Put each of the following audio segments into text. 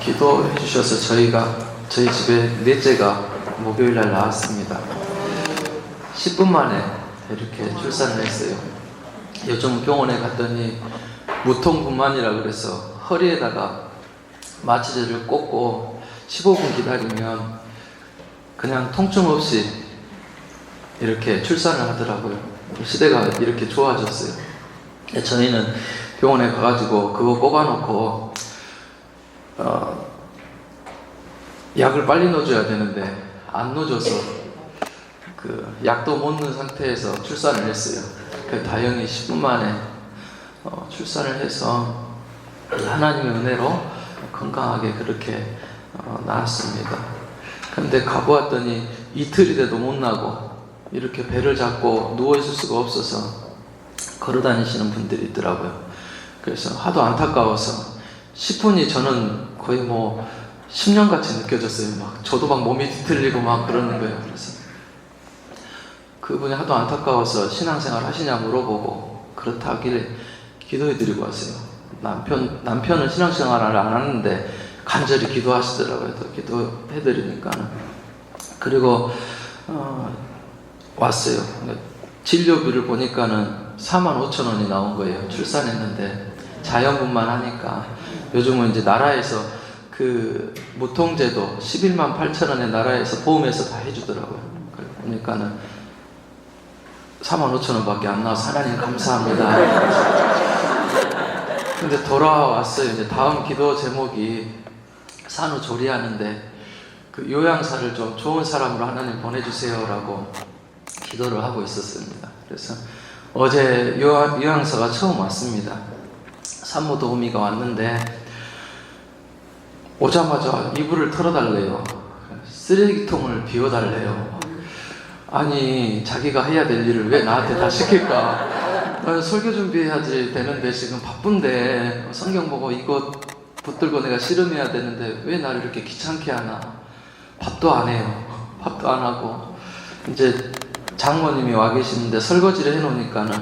기도해 주셔서 저희 집에 넷째가 목요일날 나왔습니다. 10분 만에 이렇게 출산을 했어요. 요즘 병원에 갔더니 무통분만이라 그래서 허리에다가 마취제를 꽂고 15분 기다리면 그냥 통증 없이 이렇게 출산을 하더라고요. 시대가 이렇게 좋아졌어요. 저희는 병원에 가가지고 그거 꼽아놓고 약을 빨리 넣어줘야 되는데 안 넣어줘서 그 약도 못 넣은 상태에서 출산을 했어요. 다행히 10분 만에 출산을 해서 하나님의 은혜로 건강하게 그렇게 나았습니다. 근데 가보았더니 이틀이 돼도 못 나고 이렇게 배를 잡고 누워있을 수가 없어서 걸어다니시는 분들이 있더라고요. 그래서 하도 안타까워서 10분이 저는 거의 뭐 10년같이 느껴졌어요. 저도 몸이 뒤틀리고 그러는 거예요. 그래서 그분이 하도 안타까워서 신앙생활 하시냐 물어보고 그렇다 하길래 기도해드리고 왔어요. 남편은 신앙생활을 안 하는데 간절히 기도하시더라고요. 또 기도해드리니까는. 그리고 왔어요. 진료비를 보니까는 45,000원이 나온 거예요. 출산했는데 자연분만 하니까. 요즘은 이제 나라에서 그 무통제도 118,000원에 나라에서 보험에서 다 해주더라고요. 그러니까는 45,000원밖에 안 나와서 하나님 감사합니다. 근데 돌아왔어요. 이제 다음 기도 제목이 산후조리하는데 그 요양사를 좀 좋은 사람으로 하나님 보내주세요라고 기도를 하고 있었습니다. 그래서 어제 요양사가 처음 왔습니다. 산모도우미가 왔는데 오자마자 이불을 털어달래요. 쓰레기통을 비워달래요. 아니 자기가 해야 될 일을 왜 나한테 다 시킬까? 설교 준비해야지 되는데 지금 바쁜데 성경 보고 이거 붙들고 내가 씨름해야 되는데 왜 나를 이렇게 귀찮게 하나? 밥도 안 해요. 밥도 안 하고 이제 장모님이 와 계시는데 설거지를 해놓으니까는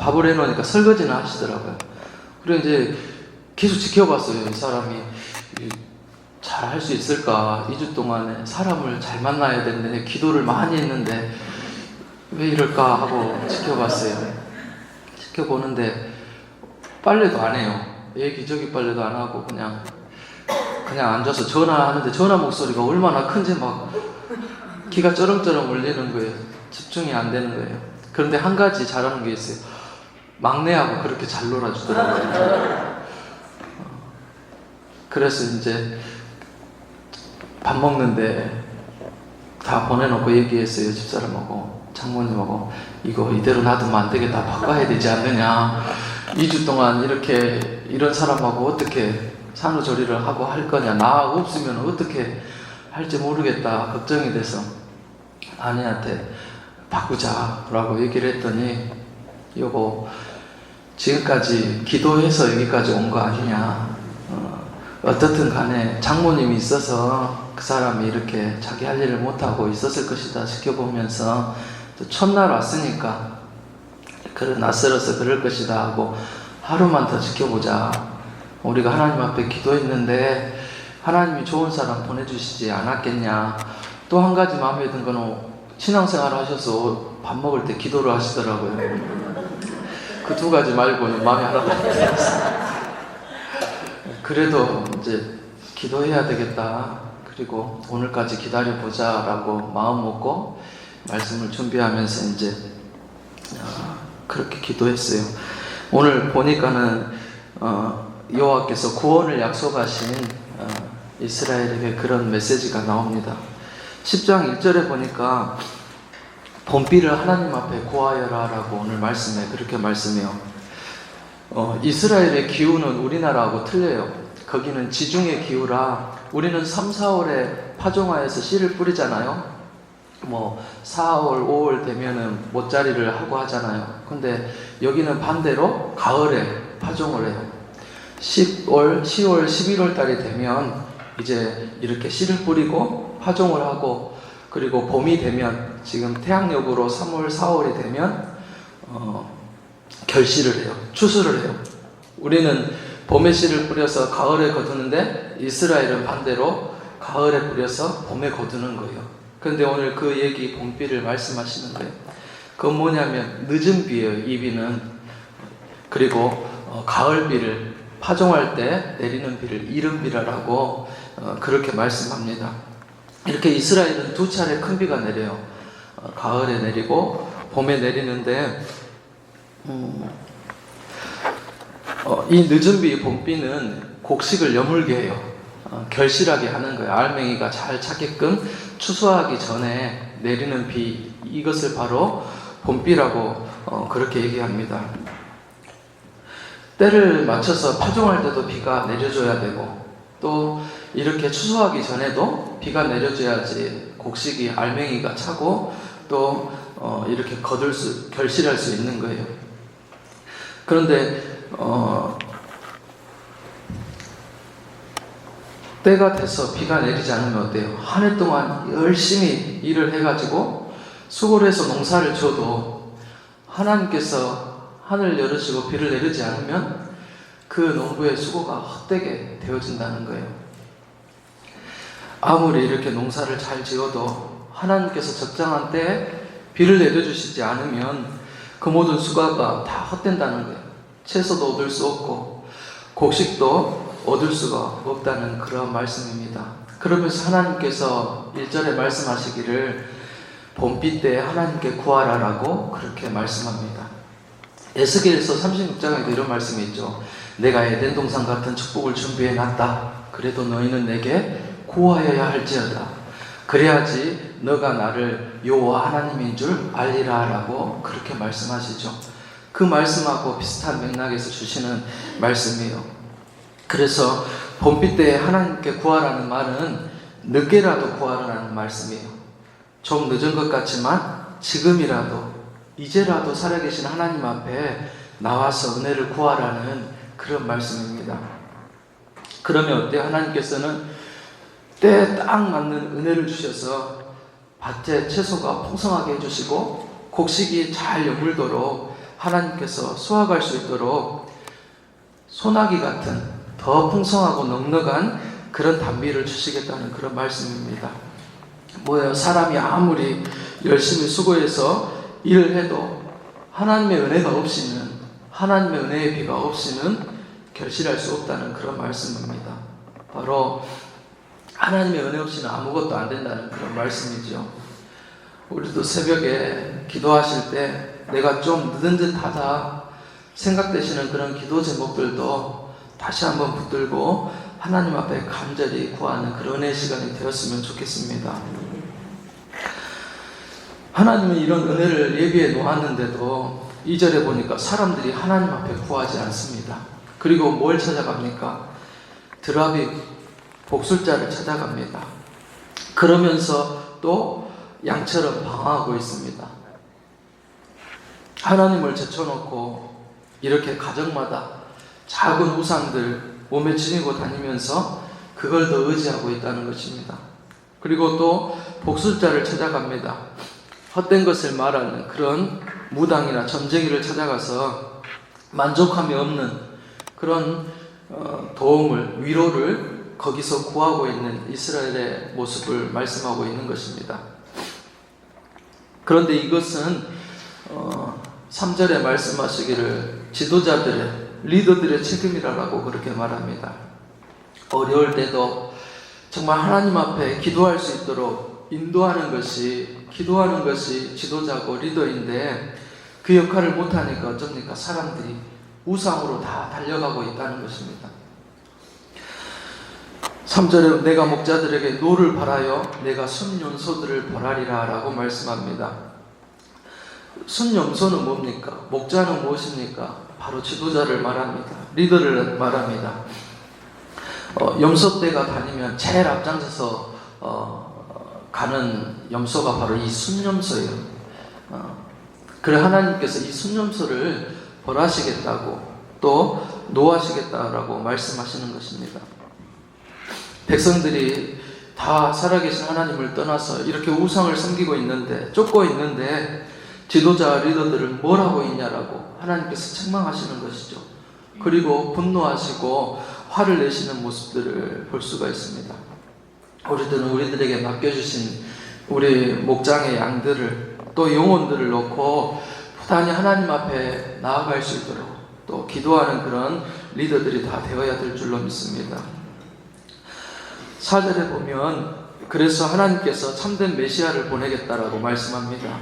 밥을 해놓으니까 설거지는 하시더라고요. 그리고 이제 계속 지켜봤어요. 이 사람이 잘 할 수 있을까? 2주 동안에 사람을 잘 만나야 되는데 기도를 많이 했는데 왜 이럴까 하고 지켜봤어요. 지켜보는데 빨래도 안 해요. 기저귀 빨래도 안 하고 그냥 앉아서 전화하는데 전화 목소리가 얼마나 큰지 기가 쩌렁쩌렁 울리는 거예요. 집중이 안 되는 거예요. 그런데 한 가지 잘하는 게 있어요. 막내하고 그렇게 잘 놀아주더라고요. 그래서 이제 밥 먹는데 다 보내놓고 얘기했어요. 집사람하고 장모님하고 이거 이대로 놔두면 안 되겠다. 바꿔야 되지 않느냐. 2주 동안 이런 사람하고 어떻게 산후조리를 하고 할 거냐. 나 없으면 어떻게 할지 모르겠다. 걱정이 돼서 아내한테 바꾸자라고 얘기를 했더니 여보 지금까지 기도해서 여기까지 온 거 아니냐. 어떻든 간에 장모님이 있어서 그 사람이 이렇게 자기 할 일을 못하고 있었을 것이다 지켜보면서 또 첫날 왔으니까 그래 낯설어서 그럴 것이다 하고 하루만 더 지켜보자. 우리가 하나님 앞에 기도했는데 하나님이 좋은 사람 보내주시지 않았겠냐. 또 한 가지 마음에 든 거는 신앙생활 하셔서 밥 먹을 때 기도를 하시더라고요. 그 두 가지 말고는 마음에 하나도 안 들었어요. 그래도 이제 기도해야 되겠다. 그리고 오늘까지 기다려보자 라고 마음 먹고 말씀을 준비하면서 이제 그렇게 기도했어요. 오늘 보니까는 여호와께서 구원을 약속하신 이스라엘에게 그런 메시지가 나옵니다. 10장 1절에 보니까 본비를 하나님 앞에 고하여라 라고 오늘 말씀에 그렇게 말씀해요. 이스라엘의 기후는 우리나라하고 틀려요. 거기는 지중해 기후라 우리는 3, 4월에 파종하여서 씨를 뿌리잖아요. 4월, 5월 되면은 모짜리를 하고 하잖아요. 근데 여기는 반대로 가을에 파종을 해요. 10월, 11월 달이 되면 이제 이렇게 씨를 뿌리고 파종을 하고 그리고 봄이 되면 지금 태양력으로 3월, 4월이 되면 결실을 해요. 추수를 해요. 우리는 봄에 씨를 뿌려서 가을에 거두는데 이스라엘은 반대로 가을에 뿌려서 봄에 거두는 거예요. 그런데 오늘 그 얘기 봄비를 말씀하시는 거예요. 그건 뭐냐면 늦은 비예요. 이 비는. 그리고 가을비를 파종할 때 내리는 비를 이른 비라라고 그렇게 말씀합니다. 이렇게 이스라엘은 두 차례 큰 비가 내려요. 가을에 내리고 봄에 내리는데 이 늦은 비, 봄비는 곡식을 여물게 해요. 결실하게 하는 거예요. 알맹이가 잘 차게끔 추수하기 전에 내리는 비, 이것을 바로 봄비라고 그렇게 얘기합니다. 때를 맞춰서 파종할 때도 비가 내려줘야 되고, 또 이렇게 추수하기 전에도 비가 내려줘야지 곡식이 알맹이가 차고 또 이렇게 결실할 수 있는 거예요. 그런데 때가 돼서 비가 내리지 않으면 어때요? 한 해 동안 열심히 일을 해가지고 수고를 해서 농사를 지어도 하나님께서 하늘을 열으시고 비를 내리지 않으면 그 농부의 수고가 헛되게 되어진다는 거예요. 아무리 이렇게 농사를 잘 지어도 하나님께서 적당한 때에 비를 내려주시지 않으면 그 모든 수고가 다 헛된다는 거예요. 채소도 얻을 수 없고 곡식도 얻을 수가 없다는 그런 말씀입니다. 그러면서 하나님께서 1절에 말씀하시기를 봄비 때 하나님께 구하라라고 그렇게 말씀합니다. 에스겔서 36장에도 이런 말씀이 있죠. 내가 에덴 동산 같은 축복을 준비해 놨다. 그래도 너희는 내게 구하여야 할지어다. 그래야지 너가 나를 여호와 하나님인 줄 알리라라고 그렇게 말씀하시죠. 그 말씀하고 비슷한 맥락에서 주시는 말씀이에요. 그래서 봄비 때 하나님께 구하라는 말은 늦게라도 구하라는 말씀이에요. 좀 늦은 것 같지만 지금이라도 이제라도 살아계신 하나님 앞에 나와서 은혜를 구하라는 그런 말씀입니다. 그러면 어때요? 하나님께서는 때에 딱 맞는 은혜를 주셔서 밭에 채소가 풍성하게 해주시고 곡식이 잘 여물도록 하나님께서 수확할 수 있도록 소나기 같은 더 풍성하고 넉넉한 그런 단비를 주시겠다는 그런 말씀입니다. 뭐예요? 사람이 아무리 열심히 수고해서 일을 해도 하나님의 은혜가 없이는, 하나님의 은혜의 비가 없이는 결실할 수 없다는 그런 말씀입니다. 바로 하나님의 은혜 없이는 아무것도 안 된다는 그런 말씀이죠. 우리도 새벽에 기도하실 때 내가 좀 늦은 듯 하다 생각되시는 그런 기도 제목들도 다시 한번 붙들고 하나님 앞에 간절히 구하는 그런 은혜의 시간이 되었으면 좋겠습니다. 하나님은 이런 은혜를 예비해 놓았는데도 2절에 보니까 사람들이 하나님 앞에 구하지 않습니다. 그리고 뭘 찾아갑니까? 드라비 복술자를 찾아갑니다. 그러면서 또 양처럼 방황하고 있습니다. 하나님을 제쳐놓고 이렇게 가정마다 작은 우상들 몸에 지니고 다니면서 그걸 더 의지하고 있다는 것입니다. 그리고 또 복술자를 찾아갑니다. 헛된 것을 말하는 그런 무당이나 점쟁이를 찾아가서 만족함이 없는 그런 도움을, 위로를 거기서 구하고 있는 이스라엘의 모습을 말씀하고 있는 것입니다. 그런데 이것은 3절에 말씀하시기를 지도자들의, 리더들의 책임이라고 그렇게 말합니다. 어려울 때도 정말 하나님 앞에 기도할 수 있도록 인도하는 것이, 기도하는 것이 지도자고 리더인데 그 역할을 못하니까 어쩝니까? 사람들이 우상으로 다 달려가고 있다는 것입니다. 3절에 내가 목자들에게 노를 벌하여 내가 순염소들을 벌하리라 라고 말씀합니다. 순염소는 뭡니까? 목자는 무엇입니까? 바로 지도자를 말합니다. 리더를 말합니다. 염소떼가 다니면 제일 앞장서서 가는 염소가 바로 이 순염소예요. 그래 하나님께서 이 순염소를 벌하시겠다고 또 노하시겠다라고 말씀하시는 것입니다. 백성들이 다 살아계신 하나님을 떠나서 이렇게 우상을 섬기고 있는데, 쫓고 있는데 지도자 리더들은 뭘 하고 있냐라고 하나님께서 책망하시는 것이죠. 그리고 분노하시고 화를 내시는 모습들을 볼 수가 있습니다. 우리들은 우리들에게 맡겨주신 우리 목장의 양들을 또 영혼들을 놓고 부단히 하나님 앞에 나아갈 수 있도록 또 기도하는 그런 리더들이 다 되어야 될 줄로 믿습니다. 4절에 보면 그래서 하나님께서 참된 메시아를 보내겠다라고 말씀합니다.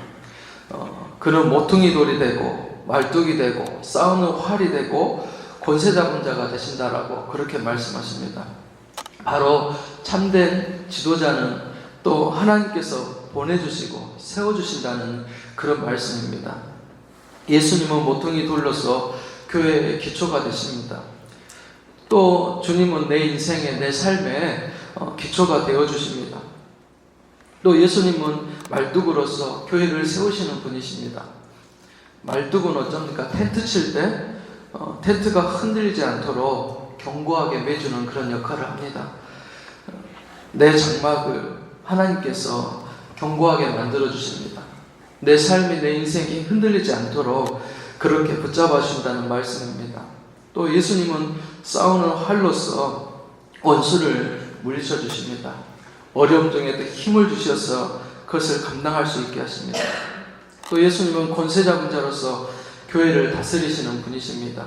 그는 모퉁이 돌이 되고 말뚝이 되고 싸우는 활이 되고 권세 잡은 자가 되신다라고 그렇게 말씀하십니다. 바로 참된 지도자는 또 하나님께서 보내주시고 세워주신다는 그런 말씀입니다. 예수님은 모퉁이 돌로서 교회의 기초가 되십니다. 또 주님은 내 인생에 내 삶에 기초가 되어주십니다. 또 예수님은 말뚝으로서 교회를 세우시는 분이십니다. 말뚝은 어쩝니까? 텐트 칠 때 텐트가 흔들리지 않도록 견고하게 매주는 그런 역할을 합니다. 내 장막을 하나님께서 견고하게 만들어 주십니다. 내 삶이 내 인생이 흔들리지 않도록 그렇게 붙잡아 주신다는 말씀입니다. 또 예수님은 싸우는 활로서 원수를 물리쳐 주십니다. 어려움 중에도 힘을 주셔서 그것을 감당할 수 있게 하십니다. 또 예수님은 권세 잡은 자로서 교회를 다스리시는 분이십니다.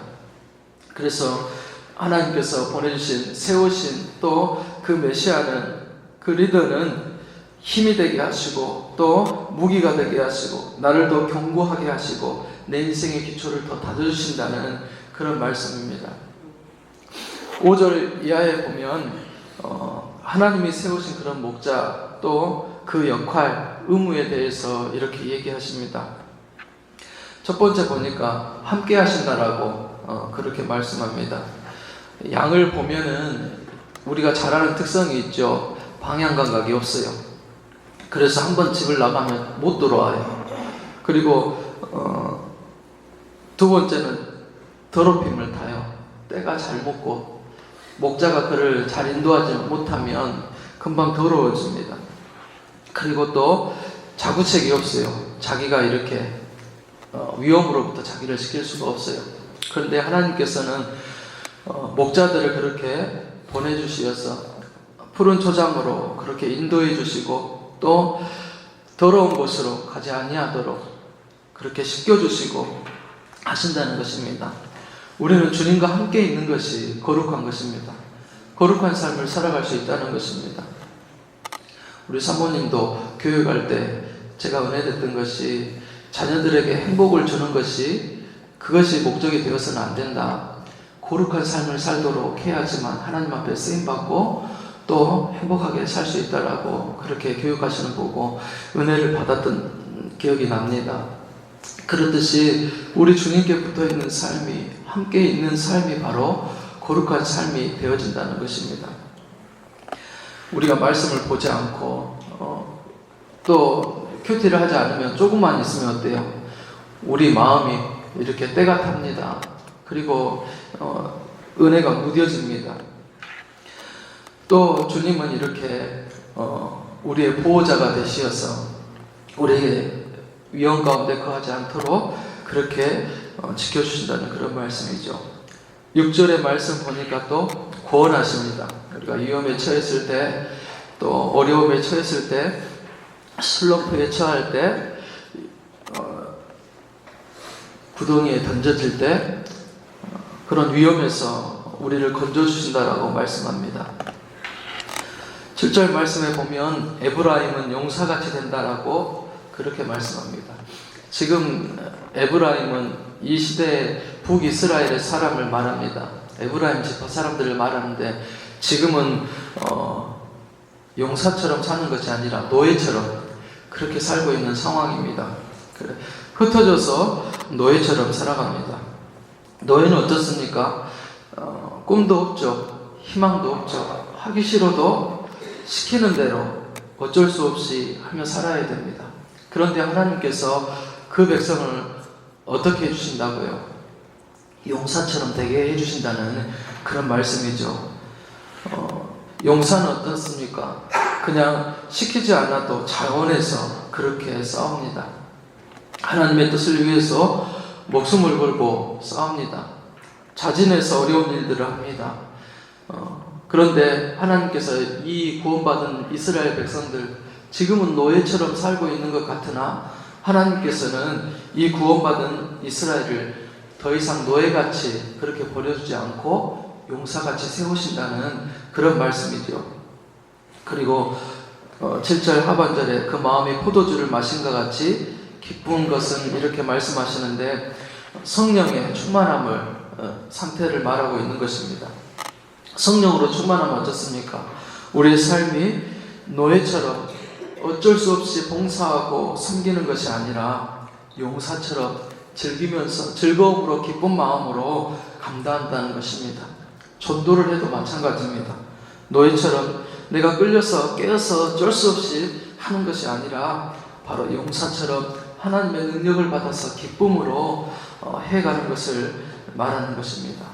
그래서 하나님께서 보내주신 세우신 또 그 메시아는 그 리더는 힘이 되게 하시고 또 무기가 되게 하시고 나를 더 견고하게 하시고 내 인생의 기초를 더 다져주신다는 그런 말씀입니다. 5절 이하에 보면 하나님이 세우신 그런 목자 또 그 역할, 의무에 대해서 이렇게 얘기하십니다. 첫 번째 보니까 함께 하신다라고 그렇게 말씀합니다. 양을 보면은 우리가 잘 아는 특성이 있죠. 방향 감각이 없어요. 그래서 한번 집을 나가면 못 들어와요. 그리고 두 번째는 더럽힘을 타요. 때가 잘 먹고 목자가 그를 잘 인도하지 못하면 금방 더러워집니다. 그리고 또 자구책이 없어요. 자기가 이렇게 위험으로부터 자기를 지킬 수가 없어요. 그런데 하나님께서는 목자들을 그렇게 보내주시어서 푸른 초장으로 그렇게 인도해 주시고 또 더러운 곳으로 가지 아니하도록 그렇게 씻겨주시고 하신다는 것입니다. 우리는 주님과 함께 있는 것이 거룩한 것입니다. 거룩한 삶을 살아갈 수 있다는 것입니다. 우리 사모님도 교회 갈 때 제가 은혜됐던 것이 자녀들에게 행복을 주는 것이 그것이 목적이 되어서는 안 된다. 거룩한 삶을 살도록 해야지만 하나님 앞에 쓰임받고 또 행복하게 살 수 있다라고 그렇게 교육하시는 보고 은혜를 받았던 기억이 납니다. 그렇듯이 우리 주님께 붙어있는 삶이 함께 있는 삶이 바로 거룩한 삶이 되어진다는 것입니다. 우리가 말씀을 보지 않고 또 큐티를 하지 않으면 조금만 있으면 어때요? 우리 마음이 이렇게 때가 탑니다. 그리고 은혜가 무뎌집니다. 또 주님은 이렇게 우리의 보호자가 되시어서 우리에게 위험 가운데 거하지 않도록 그렇게 지켜주신다는 그런 말씀이죠. 6절의 말씀 보니까 또 구원하십니다. 우리가 위험에 처했을 때, 또 어려움에 처했을 때, 슬럼프에 처할 때, 구덩이에 던져질 때 그런 위험에서 우리를 건져주신다라고 말씀합니다. 7절 말씀에 보면 에브라임은 용사같이 된다라고 그렇게 말씀합니다. 지금 에브라임은 이 시대의 북이스라엘의 사람을 말합니다. 에브라임 지파 사람들을 말하는데 지금은 용사처럼 사는 것이 아니라 노예처럼 그렇게 살고 있는 상황입니다. 흩어져서 노예처럼 살아갑니다. 노예는 어떻습니까? 꿈도 없죠. 희망도 없죠. 하기 싫어도 시키는 대로 어쩔 수 없이 하며 살아야 됩니다. 그런데 하나님께서 그 백성을 어떻게 해주신다고요? 용사처럼 되게 해주신다는 그런 말씀이죠. 용사는 어떻습니까? 그냥 시키지 않아도 자원해서 그렇게 싸웁니다. 하나님의 뜻을 위해서 목숨을 걸고 싸웁니다. 자진해서 어려운 일들을 합니다. 그런데 하나님께서 이 구원받은 이스라엘 백성들, 지금은 노예처럼 살고 있는 것 같으나 하나님께서는 이 구원받은 이스라엘을 더 이상 노예같이 그렇게 버려주지 않고 용사같이 세우신다는 그런 말씀이죠. 그리고 7절 하반절에 그 마음이 포도주를 마신 것 같이 기쁜 것은 이렇게 말씀하시는데 성령의 충만함을 상태를 말하고 있는 것입니다. 성령으로 충만하면 어떻습니까? 우리의 삶이 노예처럼 어쩔 수 없이 봉사하고 섬기는 것이 아니라 용사처럼 즐기면서 즐거움으로 기쁜 마음으로 감당한다는 것입니다. 전도를 해도 마찬가지입니다. 노예처럼 내가 끌려서 깨어서 어쩔 수 없이 하는 것이 아니라 바로 용사처럼 하나님의 능력을 받아서 기쁨으로 해가는 것을 말하는 것입니다.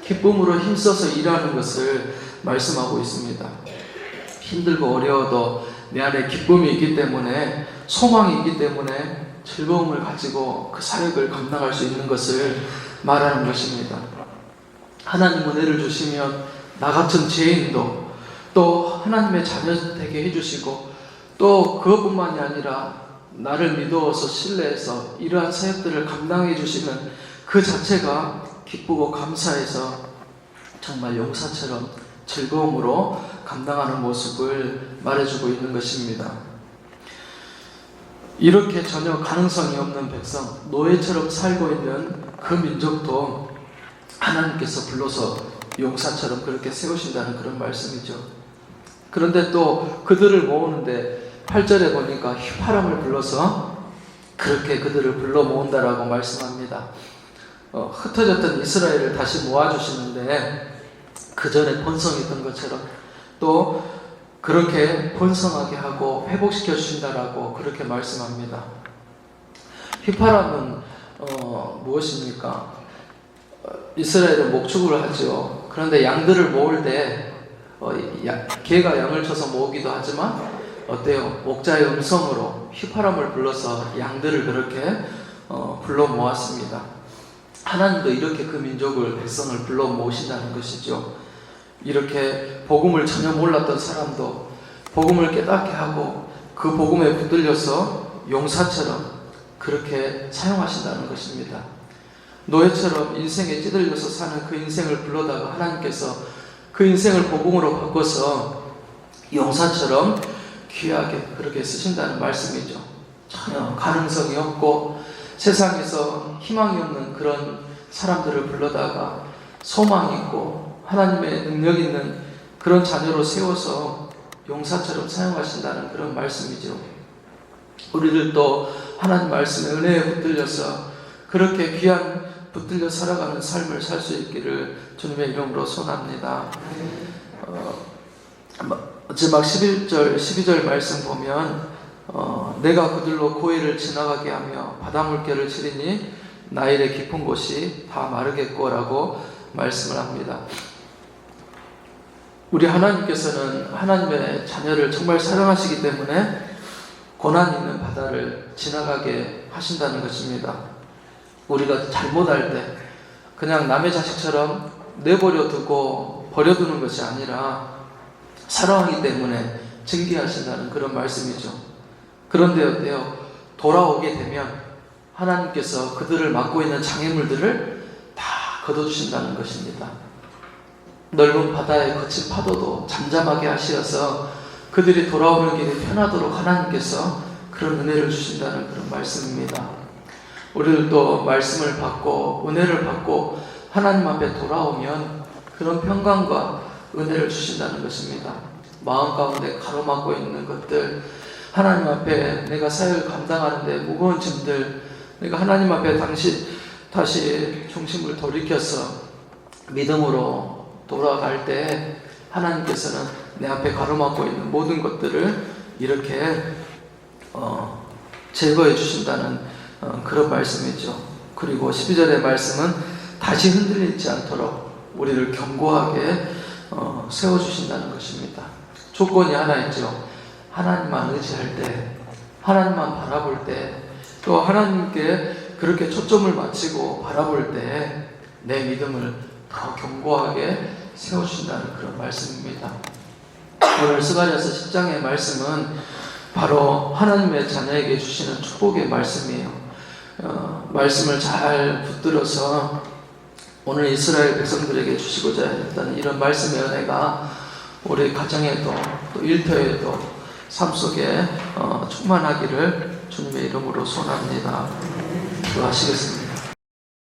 기쁨으로 힘써서 일하는 것을 말씀하고 있습니다. 힘들고 어려워도 내 안에 기쁨이 있기 때문에, 소망이 있기 때문에 즐거움을 가지고 그 사역을 감당할 수 있는 것을 말하는 것입니다. 하나님 은혜를 주시면 나 같은 죄인도 또 하나님의 자녀 되게 해주시고, 또 그것뿐만이 아니라 나를 믿어서 신뢰해서 이러한 사역들을 감당해 주시는 그 자체가 기쁘고 감사해서 정말 용사처럼 즐거움으로 감당하는 모습을 말해주고 있는 것입니다. 이렇게 전혀 가능성이 없는 백성, 노예처럼 살고 있는 그 민족도 하나님께서 불러서 용사처럼 그렇게 세우신다는 그런 말씀이죠. 그런데 또 그들을 모으는데 8절에 보니까 휘파람을 불러서 그렇게 그들을 불러 모은다라고 말씀합니다. 흩어졌던 이스라엘을 다시 모아주시는데 그 전에 번성했던 것처럼 또 그렇게 번성하게 하고 회복시켜 주신다라고 그렇게 말씀합니다. 휘파람은 무엇입니까? 이스라엘은 목축을 하죠. 그런데 양들을 모을 때 개가 양을 쳐서 모으기도 하지만 어때요? 목자의 음성으로 휘파람을 불러서 양들을 그렇게 불러 모았습니다. 하나님도 이렇게 그 민족을, 백성을 불러 모으신다는 것이죠. 이렇게 복음을 전혀 몰랐던 사람도 복음을 깨닫게 하고 그 복음에 붙들려서 용사처럼 그렇게 사용하신다는 것입니다. 노예처럼 인생에 찌들려서 사는 그 인생을 불러다가 하나님께서 그 인생을 복음으로 바꿔서 용사처럼 귀하게 그렇게 쓰신다는 말씀이죠. 전혀 가능성이 없고 세상에서 희망이 없는 그런 사람들을 불러다가 소망이 있고 하나님의 능력 있는 그런 자녀로 세워서 용사처럼 사용하신다는 그런 말씀이죠. 우리들도 하나님 말씀의 은혜에 붙들려서 그렇게 귀한 붙들려 살아가는 삶을 살 수 있기를 주님의 이름으로 소원합니다. 마지막 11절, 12절 말씀 보면 내가 그들로 고해를 지나가게 하며 바닷물결을 치리니 나일의 깊은 곳이 다 마르겠고 라고 말씀을 합니다. 우리 하나님께서는 하나님의 자녀를 정말 사랑하시기 때문에 고난 있는 바다를 지나가게 하신다는 것입니다. 우리가 잘못할 때 그냥 남의 자식처럼 내버려 두고 버려두는 것이 아니라 사랑하기 때문에 징계하신다는 그런 말씀이죠. 그런데 어때요? 돌아오게 되면 하나님께서 그들을 맡고 있는 장애물들을 다 걷어주신다는 것입니다. 넓은 바다에 거친 파도도 잠잠하게 하시어서 그들이 돌아오는 길이 편하도록 하나님께서 그런 은혜를 주신다는 그런 말씀입니다. 우리들도 말씀을 받고 은혜를 받고 하나님 앞에 돌아오면 그런 평강과 은혜를 주신다는 것입니다. 마음 가운데 가로막고 있는 것들, 하나님 앞에 내가 사역을 감당하는데 무거운 짐들, 내가 하나님 앞에 다시 중심을 돌이켜서 믿음으로 돌아갈 때 하나님께서는 내 앞에 가로막고 있는 모든 것들을 이렇게 제거해 주신다는 그런 말씀이죠. 그리고 12절의 말씀은 다시 흔들리지 않도록 우리를 견고하게 세워주신다는 것입니다. 조건이 하나 있죠. 하나님만 의지할 때, 하나님만 바라볼 때, 또 하나님께 그렇게 초점을 맞추고 바라볼 때 내 믿음을 더 견고하게 세워주신다는 그런 말씀입니다. 오늘 스가랴서 10장의 말씀은 바로 하나님의 자녀에게 주시는 축복의 말씀이에요. 말씀을 잘 붙들어서 오늘 이스라엘 백성들에게 주시고자 했던 이런 말씀의 은혜가 우리 가정에도 또 일터에도 삶 속에 충만하기를 주님의 이름으로 소원합니다. 기도하시겠습니다.